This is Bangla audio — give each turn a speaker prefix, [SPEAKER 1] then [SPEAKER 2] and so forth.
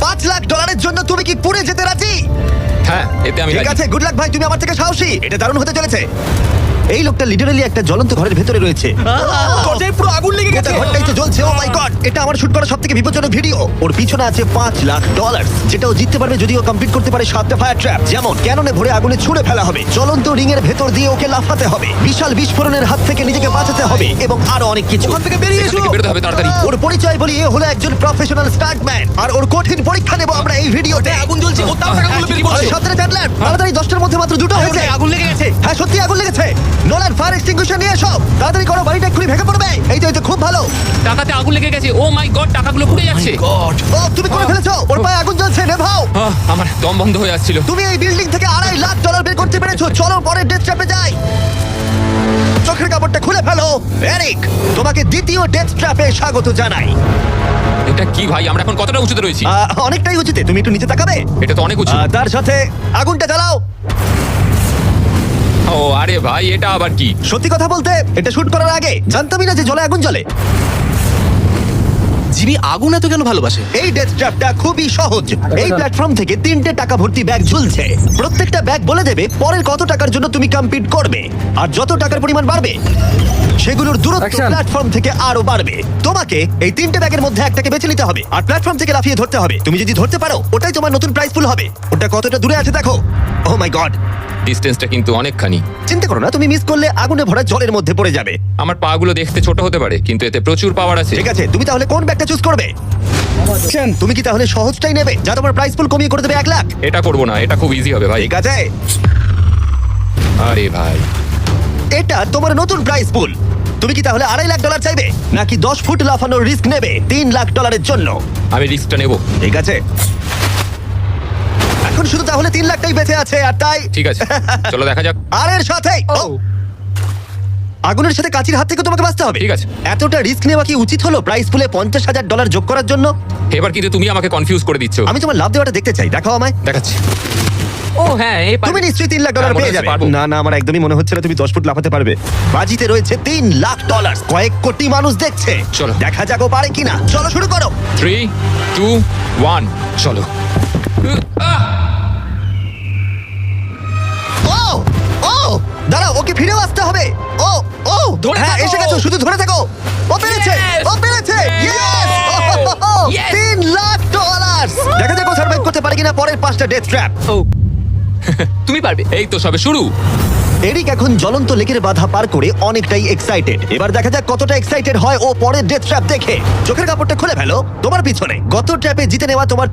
[SPEAKER 1] $5 লাখ জন্য তুমি কি পুড়ে যেতে রাজি?
[SPEAKER 2] হ্যাঁ, এতে আমি
[SPEAKER 1] ঠিক
[SPEAKER 2] রাজি।
[SPEAKER 1] আছে, গুড লাক ভাই, তুমি আমার থেকে সাহসী। এটা দারুণ হতে চলেছে। এই লোকটা লিটারালি একটা জ্বলন্ত ঘরের ভেতরে রয়েছে।
[SPEAKER 3] দরজায় পুরো আগুন লেগে
[SPEAKER 1] গোটা
[SPEAKER 3] গেছে।
[SPEAKER 1] ঘরটাই তো জ্বলছে। ও মাই গড, এটা আমার শুট করা সবথেকে বিপজ্জনক ভিডিও। ওর পিছনে আছে $5 লাখ, যেটাও জিততে পারবে যদি ও কমপ্লিট করতে পারে 7টা ফায়ার ট্র্যাপ। যেমন ক্যাননে ভরে আগুনে ছুঁড়ে ফেলা হবে, জ্বলন্ত রিং এর ভেতর দিয়ে ওকে লাফাতে হবে, বিশাল বিস্ফোরণের হাত থেকে নিজেকে বাঁচাতে হবে এবং আরো অনেক কিছু।
[SPEAKER 3] ওখান থেকে বেরিয়ে
[SPEAKER 2] এখান
[SPEAKER 3] এসো।
[SPEAKER 2] থেকে বেরোতে হবে তাড়াতাড়ি।
[SPEAKER 1] ওর পরিচয় বলি, এ হলো একজন প্রফেশনাল স্টান্টম্যান আর ওর কঠিন পরীক্ষা নেব আমরা এই ভিডিওতে।
[SPEAKER 3] আগুন জ্বলছে, ও তার টাকাগুলো বের করছে।
[SPEAKER 1] সাবধানে চ্যান্ডলার, তাড়াতাড়ি 10টার মধ্যে মাত্র 2টো হয়েছে।
[SPEAKER 3] আগুন লেগে গেছে।
[SPEAKER 1] হ্যাঁ সত্যি আগুন লেগেছে। নোলান ফায়ার এক্সটিংগুইশার নিয়ে এসো, তাড়াতাড়ি করো, বাড়িটা এক্ষুনি ভেঙে পড়বে। এই তো খুব ভালো।
[SPEAKER 2] টাকাতে আগুন লেগে গেছে। ও মাই গড, টাকাগুলো পুড়ে যাচ্ছে।
[SPEAKER 1] ও তুমি করে ফেলেছো, ওর পায়ে আগুন জ্বলছে, নেভাও।
[SPEAKER 2] আমার দম বন্ধ হয়ে আসছিল।
[SPEAKER 1] তুমি এই বিল্ডিং থেকে $2.5 লাখ বের করতে পেরেছো। চলো পরের ডেথ ট্র্যাপে যাই। চোখের কাপড়টা খুলে ফেলো। এরিক, তোমাকে দ্বিতীয় ডেথ ট্র্যাপে স্বাগত জানাই।
[SPEAKER 2] এটা কি ভাই, আমরা এখন কতটা উঁচুতে রয়েছি?
[SPEAKER 1] অনেকটাই উচিত, তুমি একটু নিচে তাকাবে।
[SPEAKER 2] এটা তো অনেক উঁচু।
[SPEAKER 1] তার সাথে আগুনটা জ্বালাও।
[SPEAKER 2] ও আরে ভাই, এটা আবার কি?
[SPEAKER 1] সত্যি কথা বলতে, এটা শুট করার আগে জানতামই না যে জলে আগুন জ্বলে।
[SPEAKER 3] জিমি আগুন এত কেন ভালোবাসে?
[SPEAKER 1] এই ডেথ ট্র্যাপটা খুবই সহজ। এই প্ল্যাটফর্ম থেকে 3টে টাকা ভর্তি ব্যাগ ঝুলছে। প্রত্যেকটা ব্যাগ বলে দেবে পরের কত টাকার জন্য তুমি কমপ্লিট করবে, আর যত টাকার পরিমাণ বাড়বে সেগুলোর দূরত্ব প্ল্যাটফর্ম থেকে আরো বাড়বে। তোমাকে এই 3টে ব্যাগের মধ্যে একটাকে বেছে নিতে হবে আর প্ল্যাটফর্ম থেকে লাফিয়ে ধরতে হবে। তুমি যদি ধরতে পারো, ওটাই তোমার নতুন প্রাইস পুল হবে। ওটা কতটা দূরে আছে দেখো। ও মাই গড,
[SPEAKER 2] ডিস্টেন্সটা কিন্তু অনেকখানি।
[SPEAKER 1] চিন্তা করো না, তুমি মিস করলে আগুনে ভরা জলের মধ্যে পড়ে যাবে।
[SPEAKER 2] আমার পা গুলো দেখতে ছোট হতে পারে, কিন্তু এতে প্রচুর পাওয়ার আছে।
[SPEAKER 1] ঠিক আছে, তুমি তাহলে কোন ব্যাগটা চুজ করবে? তুমি কি তাহলে সহজটাই নেবে, যা তোমার প্রাইস পুল কমিয়ে করে দেবে 1 লাখ?
[SPEAKER 2] এটা করবো না, এটা খুব ইজি হবে ভাই।
[SPEAKER 1] ঠিক আছে,
[SPEAKER 2] আরে ভাই,
[SPEAKER 1] এটা তোমার নতুন প্রাইস পুল। তুমি কি তাহলে $2.5 লাখ চাইবে, নাকি 10 ফুট লাফানোর রিস্ক নেবে $3 লাখ জন্য?
[SPEAKER 2] আমি রিস্কটা নেব।
[SPEAKER 1] ঠিক আছে, এখন শুধু তাহলে 3 লাখটাই বেঁচে আছে, আর তাই
[SPEAKER 2] ঠিক আছে, চলো দেখা যাক।
[SPEAKER 1] আর এর সাথে আগুনের সাথে কাচির হাত থেকে তোমাকে বাঁচতে হবে।
[SPEAKER 2] ঠিক আছে।
[SPEAKER 1] এতটা রিস্ক নেওয়া কি উচিত হলো প্রাইস পুলে $50,000 যোগ করার জন্য?
[SPEAKER 2] এবার কিন্তু তুমি আমাকে কনফিউজ করে দিচ্ছ।
[SPEAKER 1] আমি তোমার লাভ দেওয়াটা দেখতে চাই, দেখাও আমায়।
[SPEAKER 2] দেখাচ্ছি।
[SPEAKER 4] ও হ্যাঁ,
[SPEAKER 1] তুমি নিশ্চয়ই $3 লাখ
[SPEAKER 2] হ্যাঁ, মনে
[SPEAKER 1] পেয়ে
[SPEAKER 2] হচ্ছে
[SPEAKER 1] যাবে।
[SPEAKER 2] পারবো।
[SPEAKER 1] না না, আমার একদমই মনে হচ্ছে না তুমি 10 ফুট লাফাতে পারবে। বাজিতে রয়েছে $3 লাখ। কয়েক কোটি মানুষ দেখছে।
[SPEAKER 2] চলো।
[SPEAKER 1] দেখা যাক ও পারে কিনা। চলো শুরু করো।
[SPEAKER 2] 3, 2, 1, চলো।
[SPEAKER 1] ও ও দাঁড়াও, ওকে ফিরেও আসতে হবে। ও ও
[SPEAKER 4] ধরে
[SPEAKER 1] হ্যাঁ,
[SPEAKER 4] থাকো।
[SPEAKER 1] এসে গেছো, শুধু ধরে থাকো। ও পেরেছে,
[SPEAKER 4] Yes!
[SPEAKER 1] ও পেরেছে। ইয়েস!
[SPEAKER 4] Yes!
[SPEAKER 1] $3 লাখ। দেখা যাক ও সার্ভাইভ করতে পারে কিনা পরের 5টা ডেথ ট্র্যাপ।
[SPEAKER 4] ও তুমি পারবে।
[SPEAKER 2] এই তো সবে শুরু।
[SPEAKER 1] এরিক এখন জ্বলন্ত লেকের বাধা পার করে অনেকটাই এক্সাইটেড। এবার দেখা যাক কতটা এক্সাইটেড হয় ও পরের ডেথ ট্র্যাপ দেখে। চোখের কাপড়টা খুলে ফেলো, তোমার পিছনে গত ট্র্যাপে জিতে নেওয়া তোমার